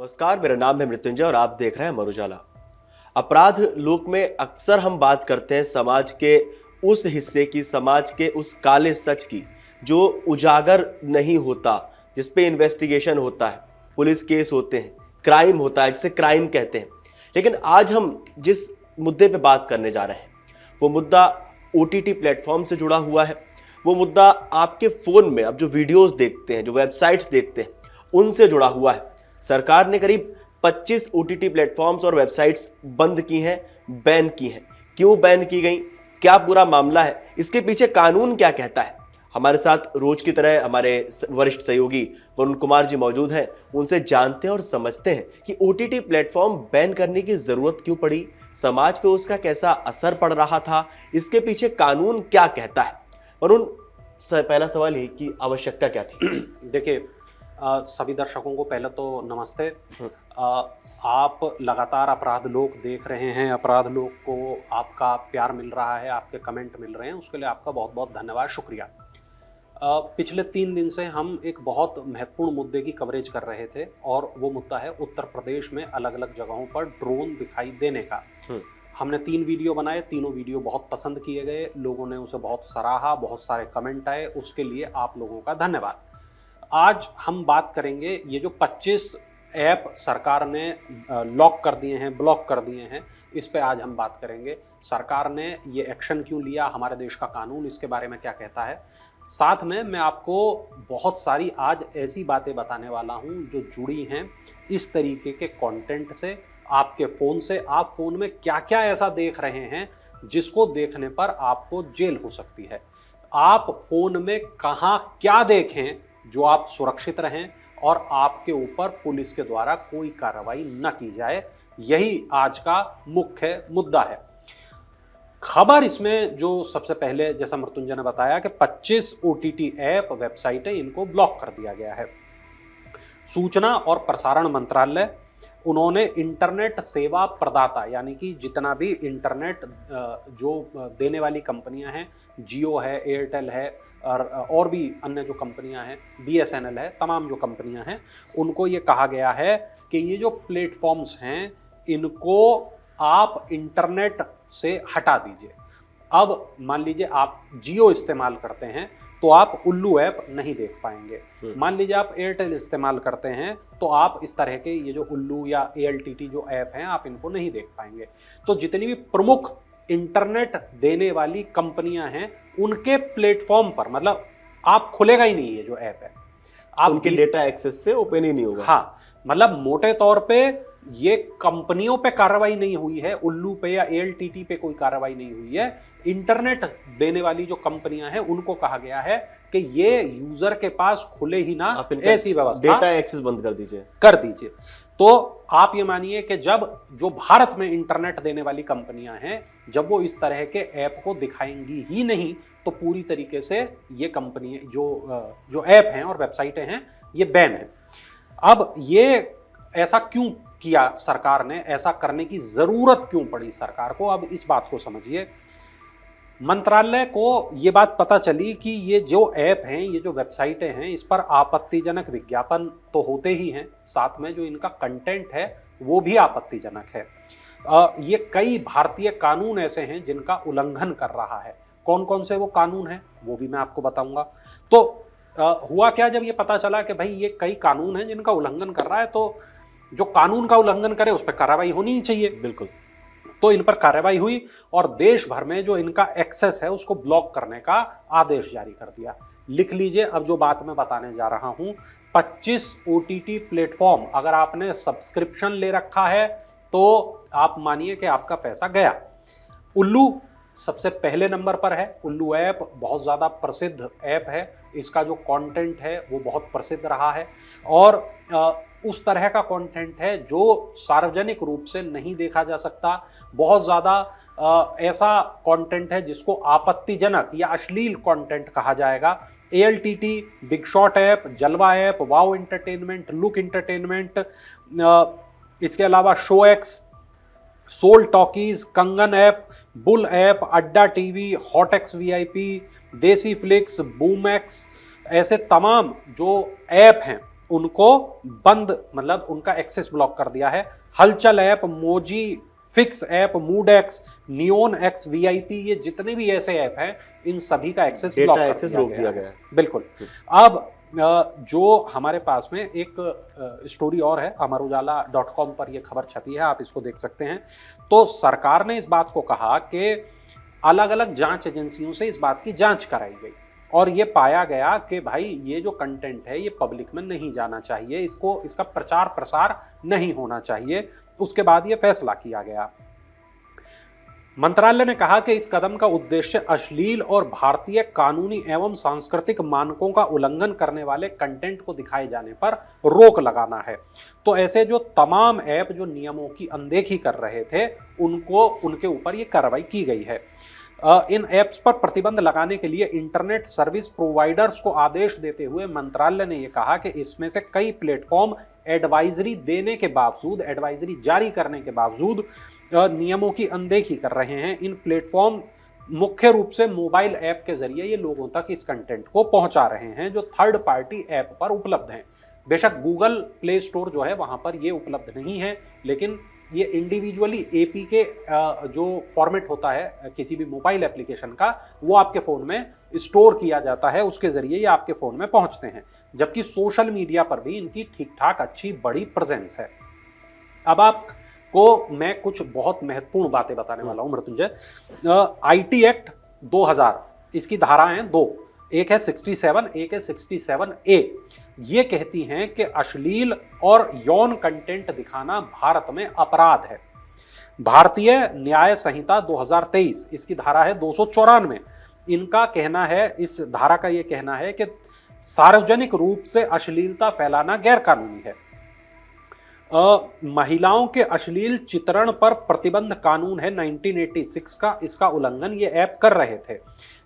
नमस्कार, मेरा नाम है मृत्युंजय और आप देख रहे हैं अमर उजाला। अपराध लोक में अक्सर हम बात करते हैं समाज के उस हिस्से की, समाज के उस काले सच की जो उजागर नहीं होता, जिस पे इन्वेस्टिगेशन होता है, पुलिस केस होते हैं, क्राइम होता है जिसे क्राइम कहते हैं। लेकिन आज हम जिस मुद्दे पे बात करने जा रहे हैं वो मुद्दा OTT प्लेटफॉर्म से जुड़ा हुआ है। वो मुद्दा आपके फ़ोन में अब जो वीडियोस देखते हैं, जो वेबसाइट्स देखते हैं, उनसे जुड़ा हुआ है। सरकार ने करीब 25 OTT प्लेटफॉर्म्स और वेबसाइट्स बंद की हैं, बैन की हैं। क्यों बैन की गई, क्या पूरा मामला है, इसके पीछे कानून क्या कहता है? हमारे साथ रोज की तरह हमारे वरिष्ठ सहयोगी वरुण कुमार जी मौजूद हैं। उनसे जानते हैं और समझते हैं कि OTT प्लेटफॉर्म बैन करने की जरूरत क्यों पड़ी, समाज पे उसका कैसा असर पड़ रहा था, इसके पीछे कानून क्या कहता है। वरुण, पहला सवाल ये कि आवश्यकता क्या थी? देखिए, सभी दर्शकों को पहले तो नमस्ते। आप लगातार अपराध लोक देख रहे हैं, अपराध लोक को आपका प्यार मिल रहा है, आपके कमेंट मिल रहे हैं, उसके लिए आपका बहुत बहुत धन्यवाद, शुक्रिया। पिछले 3 दिन से हम एक बहुत महत्वपूर्ण मुद्दे की कवरेज कर रहे थे और वो मुद्दा है उत्तर प्रदेश में अलग अलग जगहों पर ड्रोन दिखाई देने का। हमने 3 वीडियो बनाए, तीनों वीडियो बहुत पसंद किए गए, लोगों ने उसे बहुत सराहा, बहुत सारे कमेंट आए, उसके लिए आप लोगों का धन्यवाद। आज हम बात करेंगे ये जो 25 ऐप सरकार ने लॉक कर दिए हैं, ब्लॉक कर दिए हैं, इस पे आज हम बात करेंगे। सरकार ने ये एक्शन क्यों लिया, हमारे देश का कानून इसके बारे में क्या कहता है। साथ में मैं आपको बहुत सारी आज ऐसी बातें बताने वाला हूँ जो जुड़ी हैं इस तरीके के कंटेंट से, आपके फ़ोन से। आप फ़ोन में क्या क्या ऐसा देख रहे हैं जिसको देखने पर आपको जेल हो सकती है। आप फ़ोन में कहाँ क्या देखें जो आप सुरक्षित रहें और आपके ऊपर पुलिस के द्वारा कोई कार्रवाई न की जाए, यही आज का मुख्य मुद्दा है। खबर इसमें जो सबसे पहले, जैसा मृत्युंजय ने बताया कि 25 OTT ऐप, वेबसाइटें, इनको ब्लॉक कर दिया गया है। सूचना और प्रसारण मंत्रालय, उन्होंने इंटरनेट सेवा प्रदाता यानी कि जितना भी इंटरनेट जो देने वाली कंपनियां हैं, जियो है, एयरटेल है और भी अन्य जो कंपनियां हैं, BSNL है, तमाम जो कंपनियां हैं, उनको ये कहा गया है कि ये जो प्लेटफॉर्म्स हैं इनको आप इंटरनेट से हटा दीजिए। अब मान लीजिए आप जियो इस्तेमाल करते हैं तो आप उल्लू ऐप नहीं देख पाएंगे। मान लीजिए आप एयरटेल इस्तेमाल करते हैं तो आप इस तरह के ये जो उल्लू या ALTT जो ऐप हैं, आप इनको नहीं देख पाएंगे। तो जितनी भी प्रमुख इंटरनेट देने वाली कंपनियां हैं उनके प्लेटफॉर्म पर, मतलब आप खुलेगा ही नहीं ये जो ऐप है, आप उनके डेटा एक्सेस से ओपन ही नहीं होगा। हाँ, मतलब मोटे तौर पे ये कंपनियों पे कार्रवाई नहीं हुई है, उल्लू पे या ALTT पे कोई कार्रवाई नहीं हुई है। इंटरनेट देने वाली जो कंपनियां हैं उनको कहा गया है कि ये यूजर के पास खुले ही ना, ऐसी व्यवस्था, डेटा एक्सेस बंद कर दीजिए। तो आप ये मानिए कि जब जो भारत में इंटरनेट देने वाली कंपनियां हैं, जब वो इस तरह के ऐप को दिखाएंगी ही नहीं तो पूरी तरीके से ये कंपनी जो ऐप हैं और वेबसाइटें हैं ये बैन है। अब ये ऐसा क्यों किया सरकार ने, ऐसा करने की जरूरत क्यों पड़ी सरकार को, अब इस बात को समझिए। मंत्रालय को ये बात पता चली कि ये जो ऐप हैं, ये जो वेबसाइटें हैं, इस पर आपत्तिजनक विज्ञापन तो होते ही हैं, साथ में जो इनका कंटेंट है वो भी आपत्तिजनक है। ये कई भारतीय कानून ऐसे हैं जिनका उल्लंघन कर रहा है। कौन कौन से वो कानून हैं वो भी मैं आपको बताऊंगा। तो हुआ क्या, जब ये पता चला कि भाई ये कई कानून हैं जिनका उल्लंघन कर रहा है, तो जो कानून का उल्लंघन करे उस पर कार्रवाई होनी ही चाहिए। बिल्कुल। तो इन पर कार्रवाई हुई और देश भर में जो इनका एक्सेस है उसको ब्लॉक करने का आदेश जारी कर दिया। लिख लीजिए अब जो बात मैं बताने जा रहा हूं। 25 OTT प्लेटफॉर्म, अगर आपने सब्सक्रिप्शन ले रखा है तो आप मानिए कि आपका पैसा गया। उल्लू सबसे पहले नंबर पर है। उल्लू ऐप बहुत ज़्यादा प्रसिद्ध ऐप है, इसका जो कंटेंट है वो बहुत प्रसिद्ध रहा है और उस तरह का कंटेंट है जो सार्वजनिक रूप से नहीं देखा जा सकता। बहुत ज़्यादा ऐसा कंटेंट है जिसको आपत्तिजनक या अश्लील कंटेंट कहा जाएगा। ALTT, बिग शॉट ऐप, जलवा app, wow entertainment, look entertainment, इसके अलावा शो एक्स, सोल टॉकीज, कंगन ऐप, बुल ऐप, अड्डा TV, हॉटएक्स VIP, देसी फ्लिक्स, बूमैक्स, ऐसे तमाम जो ऐप हैं उनको बंद, मतलब उनका एक्सेस ब्लॉक कर दिया है। Halchal app, Moji fix app, Mood X, Neon X, VIP, ये जितने भी ऐसे ऐप हैं इन सभी का एक्सेस ब्लॉक डेटा कर एक्सेस दिया रोक गया दिया है। गया है। बिल्कुल। अब जो हमारे पास में एक स्टोरी और है, amarujala.com पर यह खबर छपी है, आप इसको देख सकते हैं। तो सरकार ने इस बात को कहा कि अलग अलग जांच एजेंसियों से इस बात की जांच कराई गई और ये पाया गया कि भाई ये जो कंटेंट है ये पब्लिक में नहीं जाना चाहिए, इसका प्रचार प्रसार नहीं होना चाहिए। उसके बाद ये फैसला किया गया। मंत्रालय ने कहा कि इस कदम का उद्देश्य अश्लील और भारतीय कानूनी एवं सांस्कृतिक मानकों का उल्लंघन करने वाले कंटेंट को दिखाए जाने पर रोक लगाना है। तो ऐसे जो तमाम ऐप जो नियमों की अनदेखी कर रहे थे उनके ऊपर ये कार्रवाई की गई है। इन ऐप्स पर प्रतिबंध लगाने के लिए इंटरनेट सर्विस प्रोवाइडर्स को आदेश देते हुए मंत्रालय ने यह कहा कि इसमें से कई प्लेटफॉर्म एडवाइजरी जारी करने के बावजूद नियमों की अनदेखी कर रहे हैं। इन प्लेटफॉर्म मुख्य रूप से मोबाइल ऐप के जरिए ये लोगों तक इस कंटेंट को पहुंचा रहे हैं जो थर्ड पार्टी ऐप पर उपलब्ध हैं। बेशक गूगल प्ले स्टोर जो है वहां पर ये उपलब्ध नहीं है, लेकिन ये इंडिविजुअली एपी के जो फॉर्मेट होता है किसी भी मोबाइल एप्लीकेशन का, वो आपके फ़ोन में स्टोर किया जाता है, उसके ज़रिए ये आपके फ़ोन में पहुंचते हैं। जबकि सोशल मीडिया पर भी इनकी ठीक ठाक अच्छी बड़ी प्रेजेंस है। अब आपको मैं कुछ बहुत महत्वपूर्ण बातें बताने वाला हूं मृत्युंजय। आईटी एक्ट 2000, इसकी धाराएं दो, एक है 67, एक है 67A। ये कहती हैं कि अश्लील और यौन कंटेंट दिखाना भारत में अपराध है। भारतीय न्याय संहिता 2023, इसकी धारा है 294। इनका कहना है, इस धारा का ये कहना है कि सार्वजनिक रूप से अश्लीलता फैलाना गैर कानूनी है। महिलाओं के अश्लील चित्रण पर प्रतिबंध कानून है 1986 का, इसका उल्लंघन ये ऐप कर रहे थे।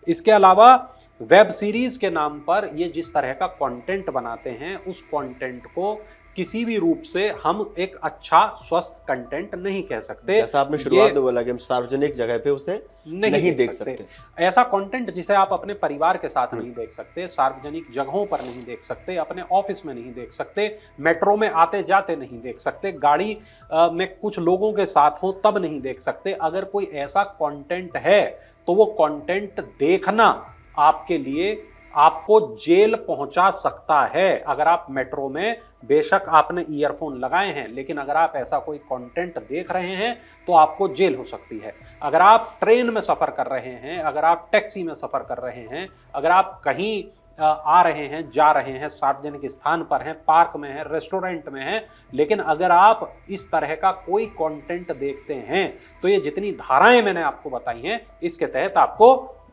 इसके अलावा वेब सीरीज के नाम पर ये जिस तरह का कंटेंट बनाते हैं उस कंटेंट को किसी भी रूप से हम एक अच्छा स्वस्थ कंटेंट नहीं कह सकते। जैसा आपने शुरुआत में बोला कि हम सार्वजनिक जगह पे उसे नहीं देख सकते। ऐसा कंटेंट जिसे आप अपने परिवार के साथ नहीं देख सकते, सार्वजनिक जगहों पर नहीं देख सकते, अपने ऑफिस में नहीं देख सकते, मेट्रो में आते जाते नहीं देख सकते, गाड़ी में कुछ लोगों के साथ हो तब नहीं देख सकते। अगर कोई ऐसा कंटेंट है तो वो कंटेंट देखना आपके लिए आपको जेल पहुंचा सकता है। अगर आप मेट्रो में, बेशक आपने ईयरफोन लगाए हैं, लेकिन अगर आप ऐसा कोई कंटेंट देख रहे हैं तो आपको जेल हो सकती है। अगर आप ट्रेन में सफर कर रहे हैं, अगर आप टैक्सी में सफर कर रहे हैं, अगर आप कहीं आ रहे हैं, जा रहे हैं, सार्वजनिक स्थान पर हैं, पार्क में हैं, रेस्टोरेंट में हैं, लेकिन अगर आप इस तरह का कोई कंटेंट देखते हैं तो ये जितनी धाराएं मैंने आपको बताई हैं इसके तहत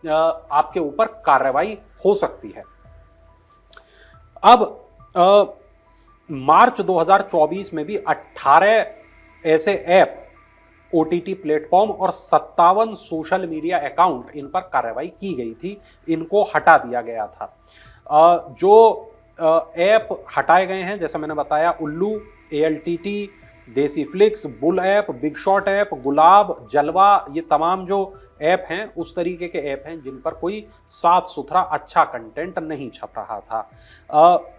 आपके ऊपर कार्रवाई हो सकती है। अब मार्च 2024 में भी 18 ऐसे ऐप, ओटीटी प्लेटफॉर्म और 57 सोशल मीडिया अकाउंट, इन पर कार्रवाई की गई थी, इनको हटा दिया गया था। जो ऐप हटाए गए हैं, जैसा मैंने बताया, Ullu, ALTT, Desi Flix, bull app, big shot app, Gulab, Jalwa, ये तमाम जो ऐप हैं उस तरीके के ऐप हैं जिन पर कोई साफ सुथरा अच्छा कंटेंट नहीं छप रहा था।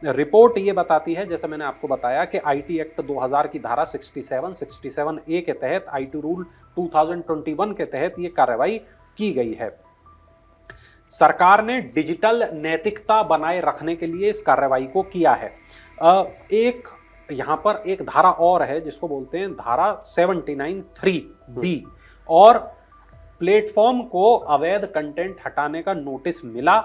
रिपोर्ट ये बताती है, जैसे मैंने आपको बताया, कि आईटी एक्ट 2000 की धारा 67A के तहत, आईटी रूल 2021 के तहत ये कार्रवाई की गई है। सरकार ने डिजिटल नैतिकता बनाए रखने के लिए इस कार्रवाई को किया है। एक यहाँ पर एक धारा और है जिसको बोलते हैं धारा 79(3)B, और प्लेटफॉर्म को अवैध कंटेंट हटाने का नोटिस मिला,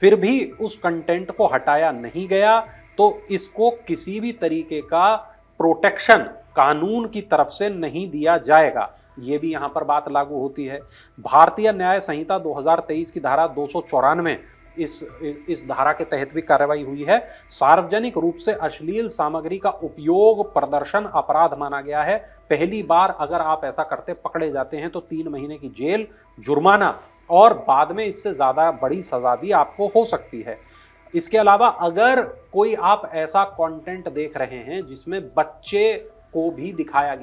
फिर भी उस कंटेंट को हटाया नहीं गया तो इसको किसी भी तरीके का प्रोटेक्शन कानून की तरफ से नहीं दिया जाएगा। ये भी यहाँ पर बात लागू होती है। भारतीय न्याय संहिता 2023 की धारा 294, इस धारा के तहत भी कार्रवाई हुई है। सार्वजनिक रूप से अश्लील सामग्री का उपयोग, प्रदर्शन अपराध माना गया है। पहली बार अगर आप ऐसा करते पकड़े जाते हैं तो 3 महीने की जेल, जुर्माना और बाद में इससे ज़्यादा बड़ी सज़ा भी आपको हो सकती है। इसके अलावा अगर कोई आप ऐसा कंटेंट देख रहे हैं जिसमें बच्चों को भी दिखाया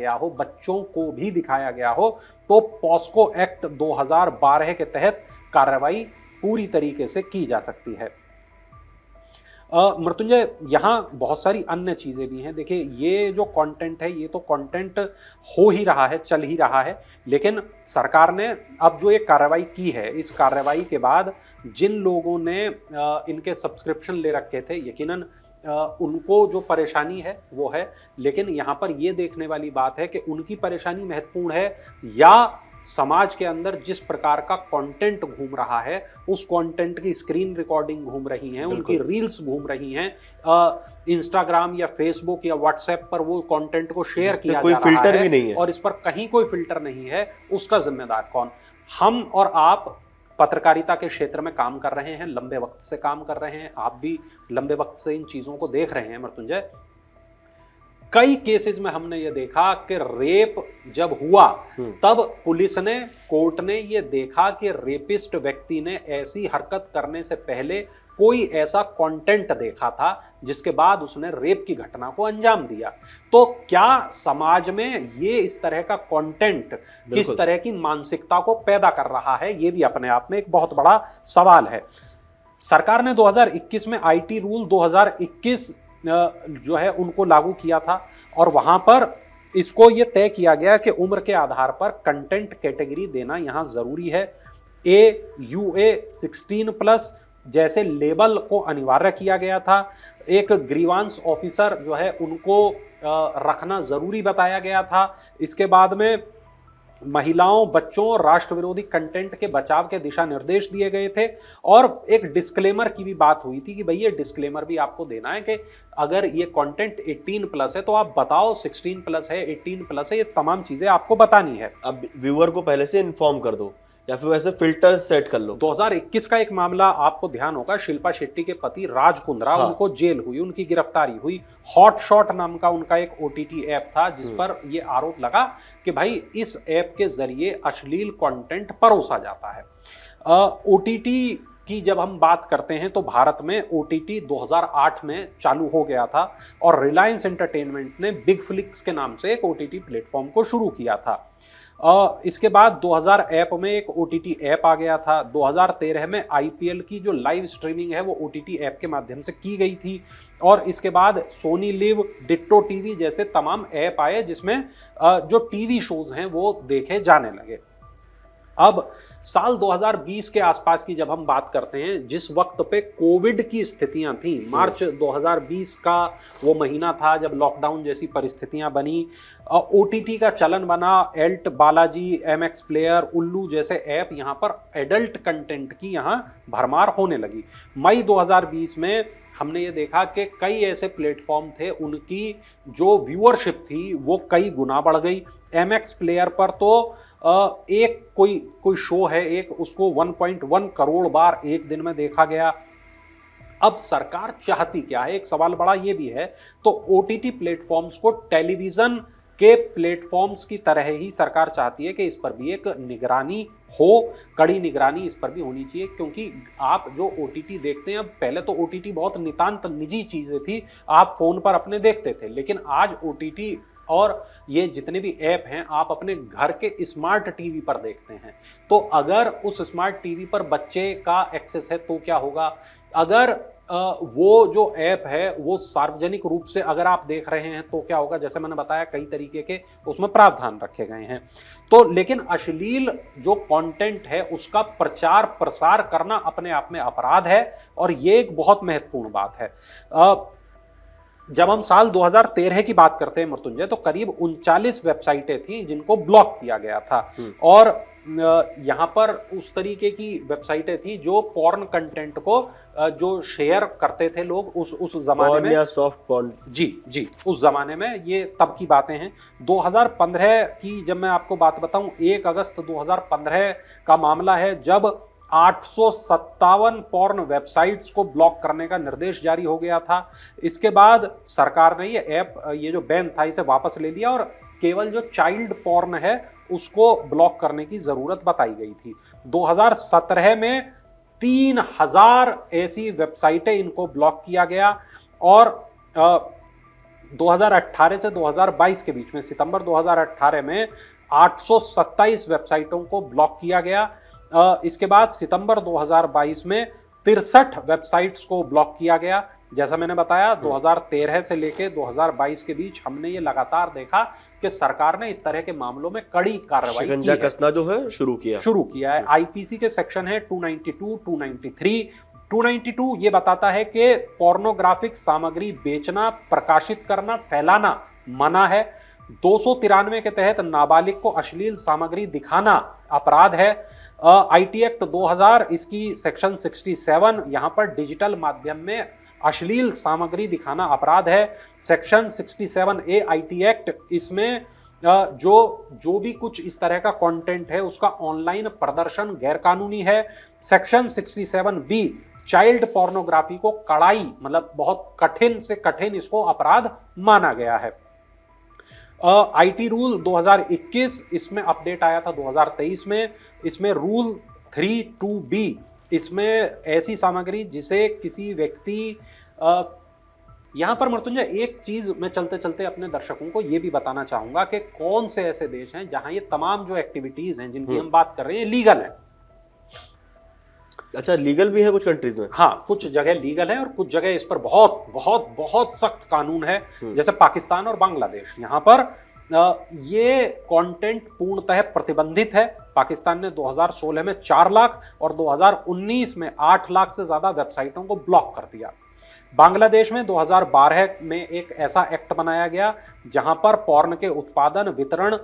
गया हो तो पॉस्को एक्ट 2012 के तहत कार्रवाई पूरी तरीके से की जा सकती है। मृत्युंजय, यहाँ बहुत सारी अन्य चीज़ें भी हैं। देखिए, ये जो कंटेंट है, ये तो कंटेंट हो ही रहा है, चल ही रहा है, लेकिन सरकार ने अब जो एक कार्रवाई की है, इस कार्रवाई के बाद जिन लोगों ने इनके सब्सक्रिप्शन ले रखे थे, यकीनन उनको जो परेशानी है वो है, लेकिन यहाँ पर ये देखने वाली बात है कि उनकी परेशानी महत्वपूर्ण है या समाज के अंदर जिस प्रकार का कंटेंट घूम रहा है, उस कंटेंट की स्क्रीन रिकॉर्डिंग घूम रही है, उनकी रील्स घूम रही हैं, इंस्टाग्राम या फेसबुक या व्हाट्सएप पर वो कंटेंट को शेयर किया कोई जा फिल्टर रहा भी नहीं है और इस पर कहीं कोई फिल्टर नहीं है, उसका जिम्मेदार कौन? हम और आप पत्रकारिता के क्षेत्र में काम कर रहे हैं, लंबे वक्त से काम कर रहे हैं, आप भी लंबे वक्त से इन चीजों को देख रहे हैं मृत्युंजय। कई केसेस में हमने ये देखा कि रेप जब हुआ तब पुलिस ने, कोर्ट ने ये देखा कि रेपिस्ट व्यक्ति ने ऐसी हरकत करने से पहले कोई ऐसा कंटेंट देखा था जिसके बाद उसने रेप की घटना को अंजाम दिया। तो क्या समाज में ये इस तरह का कंटेंट किस तरह की मानसिकता को पैदा कर रहा है, ये भी अपने आप में एक बहुत बड़ा सवाल है। सरकार ने 2021 में आईटी रूल 2021 जो है उनको लागू किया था और वहां पर इसको ये तय किया गया कि उम्र के आधार पर कंटेंट कैटेगरी देना यहां जरूरी है। AUA 16+ जैसे लेबल को अनिवार्य किया गया था। एक ग्रीवांस ऑफिसर जो है उनको रखना जरूरी बताया गया था। इसके बाद में महिलाओं, बच्चों और राष्ट्र विरोधी कंटेंट के बचाव के दिशा निर्देश दिए गए थे और एक डिस्क्लेमर की भी बात हुई थी कि भाई ये डिस्क्लेमर भी आपको देना है कि अगर ये कंटेंट 18+ है तो आप बताओ 16+ है, 18+ है, ये तमाम चीजें आपको बतानी है। अब व्यूअर को पहले से इन्फॉर्म कर दो या फिर वैसे फिल्टर सेट कर लो। 2021 का एक मामला आपको ध्यान होगा, शिल्पा शेट्टी के पति राज कुंद्रा, उनको जेल हुई, उनकी गिरफ्तारी हुई। हॉट शॉट नाम का उनका एक OTT ऐप था जिस पर यह आरोप लगा कि भाई इस ऐप के जरिए अश्लील कंटेंट परोसा जाता है। OTT की जब हम बात करते हैं तो भारत में OTT 2008 में चालू हो गया था और रिलायंस एंटरटेनमेंट ने बिग फ्लिक्स के नाम से एक OTT प्लेटफॉर्म को शुरू किया था। इसके बाद 2000 ऐप में एक OTT ऐप आ गया था। 2013 में IPL की जो लाइव स्ट्रीमिंग है वो OTT ऐप के माध्यम से की गई थी और इसके बाद सोनी लिव, डिट्टो टीवी जैसे तमाम ऐप आए जिसमें जो टीवी शोज हैं वो देखे जाने लगे। अब साल 2020 के आसपास की जब हम बात करते हैं, जिस वक्त पे कोविड की स्थितियां थी, मार्च 2020 का वो महीना था जब लॉकडाउन जैसी परिस्थितियां बनी, OTT का चलन बना, एल्ट, बालाजी, MX प्लेयर, उल्लू जैसे ऐप यहाँ पर एडल्ट कंटेंट की यहाँ भरमार होने लगी। मई 2020 में हमने ये देखा कि कई ऐसे प्लेटफॉर्म थे उनकी जो व्यूअरशिप थी वो कई गुना बढ़ गई। MX प्लेयर पर तो एक कोई शो है एक, उसको 1.1 करोड़ बार एक दिन में देखा गया। अब सरकार चाहती क्या है, एक सवाल बड़ा ये भी है। तो OTT प्लेटफॉर्म्स को टेलीविजन के प्लेटफॉर्म्स की तरह ही सरकार चाहती है कि इस पर भी एक निगरानी हो, कड़ी निगरानी इस पर भी होनी चाहिए, क्योंकि आप जो OTT देखते हैं, अब पहले तो OTT बहुत नितांत निजी चीजें थी, आप फोन पर अपने देखते थे, लेकिन आज OTT और ये जितने भी ऐप हैं आप अपने घर के स्मार्ट टीवी पर देखते हैं। तो अगर उस स्मार्ट टीवी पर बच्चे का एक्सेस है तो क्या होगा? अगर वो जो ऐप है वो सार्वजनिक रूप से अगर आप देख रहे हैं तो क्या होगा? जैसे मैंने बताया कई तरीके के उसमें प्रावधान रखे गए हैं। तो लेकिन अश्लील जो कंटेंट है उसका प्रचार प्रसार करना अपने आप में अपराध है और ये एक बहुत महत्वपूर्ण बात है। जब हम साल 2013 की बात करते हैं मृत्युंजय, तो करीब 39 वेबसाइटें थी जिनको ब्लॉक किया गया था और यहाँ पर उस तरीके की वेबसाइटें थी जो पॉर्न कंटेंट को जो शेयर करते थे लोग उस जमाने में, या सॉफ्ट पॉर्न। जी उस जमाने में, ये तब की बातें हैं। 2015 की जब मैं आपको बात बताऊं, 1 अगस्त 2015 का मामला है जब 857 पॉर्न वेबसाइट्स को ब्लॉक करने का निर्देश जारी हो गया था। इसके बाद सरकार ने ये ऐप, ये जो बैन था, इसे वापस ले लिया और केवल जो चाइल्ड पॉर्न है उसको ब्लॉक करने की जरूरत बताई गई थी। 2017 में 3000 ऐसी वेबसाइटें इनको ब्लॉक किया गया और 2018 से 2022 के बीच में, सितंबर 2018 में 827 वेबसाइटों को ब्लॉक किया गया। इसके बाद सितंबर 2022 में 63 वेबसाइट्स को ब्लॉक किया गया। जैसा मैंने बताया 2013 से लेके 2022 के बीच हमने ये लगातार देखा कि सरकार ने इस तरह के मामलों में कड़ी कार्रवाई शिकंजा की है। कसना जो है शुरू किया है। आईपीसी के सेक्शन है 292, 293। 292 ये बताता है कि पोर्नोग्राफिक सामग्री बेचना, प्रकाशित करना, फैलाना मना है। 293 के तहत नाबालिग को अश्लील सामग्री दिखाना अपराध है। आईटी एक्ट 2000 इसकी सेक्शन 67, यहां पर डिजिटल माध्यम में अश्लील सामग्री दिखाना अपराध है। सेक्शन 67A आईटी एक्ट, इसमें जो भी कुछ इस तरह का कंटेंट है उसका ऑनलाइन प्रदर्शन गैरकानूनी है। सेक्शन 67B चाइल्ड पोर्नोग्राफी को कड़ाई मतलब बहुत कठिन से कठिन इसको अपराध माना गया है। आईटी रूल 2021 इसमें अपडेट आया था 2023 में, इसमें रूल 32B, इसमें ऐसी सामग्री जिसे किसी व्यक्ति यहां पर मृत्युंजय एक चीज मैं चलते चलते अपने दर्शकों को यह भी बताना चाहूंगा कि कौन से ऐसे देश हैं जहां ये तमाम जो एक्टिविटीज हैं जिनकी हम बात कर रहे हैं लीगल है। अच्छा, लीगल भी है कुछ कंट्रीज में? हाँ, कुछ जगह लीगल है और कुछ जगह इस पर बहुत बहुत बहुत सख्त कानून है, जैसे पाकिस्तान और बांग्लादेश। यहाँ पर ये कंटेंट पूर्णतः प्रतिबंधित है। पाकिस्तान ने 2016 में 4 लाख और 2019 में 8 लाख से ज्यादा वेबसाइटों को ब्लॉक कर दिया। बांग्लादेश में 2012 में एक ऐसा एक्ट बनाया गया जहां पर पॉर्न के उत्पादन, वितरण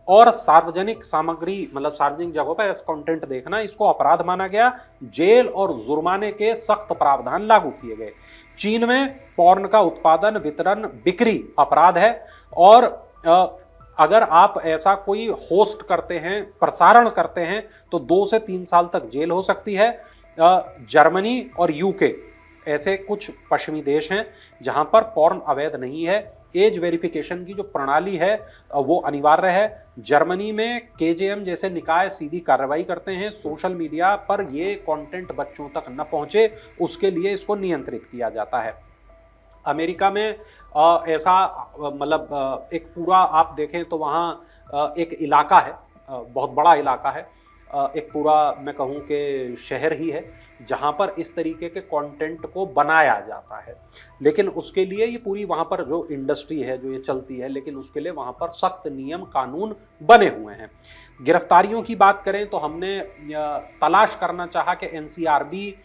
और सार्वजनिक सामग्री मतलब सार्वजनिक जगहों पर ऐसा कंटेंट देखना, इसको अपराध माना गया। जेल और जुर्माने के सख्त प्रावधान लागू किए गए। चीन में पॉर्न का उत्पादन, वितरण, बिक्री अपराध है और अगर आप ऐसा कोई होस्ट करते हैं, प्रसारण करते हैं तो 2 से 3 साल तक जेल हो सकती है। जर्मनी और यूके ऐसे कुछ पश्चिमी देश हैं जहां पर पॉर्न अवैध नहीं है। एज वेरिफिकेशन की जो प्रणाली है वो अनिवार्य है। जर्मनी में केजेएम जैसे निकाय सीधी कार्रवाई करते हैं। सोशल मीडिया पर ये कंटेंट बच्चों तक न पहुंचे उसके लिए इसको नियंत्रित किया जाता है। अमेरिका में ऐसा मतलब एक पूरा आप देखें तो वहाँ एक इलाका है, बहुत बड़ा इलाका है, एक पूरा मैं कहूँ कि शहर ही है जहाँ पर इस तरीके के कंटेंट को बनाया जाता है। लेकिन उसके लिए ये पूरी वहाँ पर जो इंडस्ट्री है जो ये चलती है, लेकिन उसके लिए वहाँ पर सख्त नियम कानून बने हुए हैं। गिरफ्तारियों की बात करें तो हमने तलाश करना चाहा कि एनसीआरबी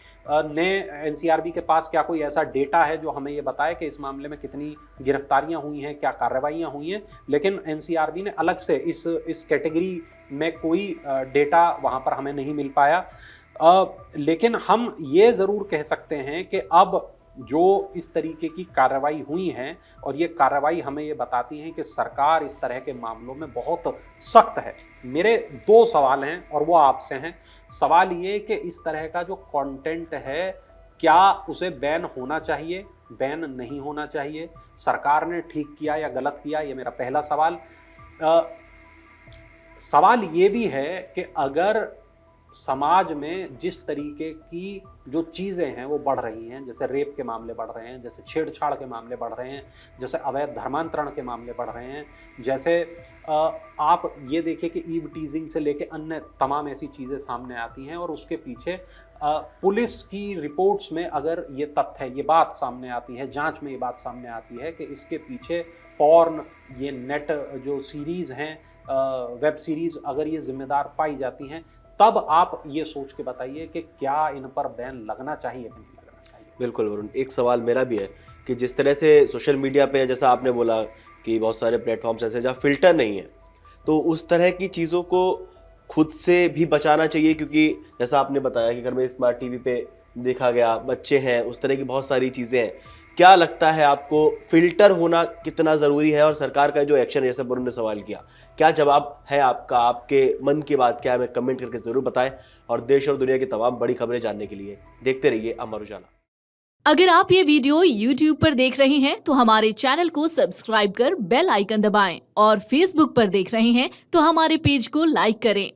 के पास क्या कोई ऐसा डेटा है जो हमें ये बताए कि इस मामले में कितनी गिरफ्तारियां हुई हैं, क्या कार्रवाइयां हुई हैं, लेकिन एनसीआरबी ने अलग से इस कैटेगरी में कोई डेटा वहां पर हमें नहीं मिल पाया। लेकिन हम ये ज़रूर कह सकते हैं कि अब जो इस तरीके की कार्रवाई हुई हैं और ये कार्रवाई हमें ये बताती है कि सरकार इस तरह के मामलों में बहुत सख्त है। मेरे 2 सवाल हैं और वो आपसे हैं। सवाल ये कि इस तरह का जो कंटेंट है क्या उसे बैन होना चाहिए, बैन नहीं होना चाहिए, सरकार ने ठीक किया या गलत किया, ये मेरा पहला सवाल। सवाल ये भी है कि अगर समाज में जिस तरीके की जो चीज़ें हैं वो बढ़ रही हैं, जैसे रेप के मामले बढ़ रहे हैं, जैसे छेड़छाड़ के मामले बढ़ रहे हैं, जैसे अवैध धर्मांतरण के मामले बढ़ रहे हैं, जैसे आप ये देखिए कि ईव टीजिंग से लेके अन्य तमाम ऐसी चीज़ें सामने आती हैं और उसके पीछे पुलिस की रिपोर्ट्स में अगर ये तथ्य, ये बात सामने आती है, जांच में ये बात सामने आती है कि इसके पीछे पॉर्न, ये नेट जो सीरीज़ हैं, वेब सीरीज़ अगर ये जिम्मेदार पाई जाती हैं, तब आप ये सोच के बताइए कि क्या इन पर बैन लगना चाहिए कि नहीं लगना चाहिए। बिल्कुल वरुण, एक सवाल मेरा भी है कि जिस तरह से सोशल मीडिया पे जैसा आपने बोला कि बहुत सारे प्लेटफॉर्म्स ऐसे जहाँ फिल्टर नहीं है, तो उस तरह की चीज़ों को खुद से भी बचाना चाहिए, क्योंकि जैसा आपने बताया कि घर में स्मार्ट टीवी पे देखा गया, बच्चे हैं, उस तरह की बहुत सारी चीज़ें हैं। क्या लगता है आपको फिल्टर होना कितना ज़रूरी है और सरकार का जो एक्शन है, जैसे वरुण ने सवाल किया, क्या जवाब है आपका? आपके मन की बात क्या है, हमें कमेंट करके ज़रूर बताएं। और देश और दुनिया की तमाम बड़ी खबरें जानने के लिए देखते रहिए अमर उजाला। अगर आप ये वीडियो YouTube पर देख रहे हैं तो हमारे चैनल को सब्सक्राइब कर बेल आइकन दबाएं और Facebook पर देख रहे हैं तो हमारे पेज को लाइक करें।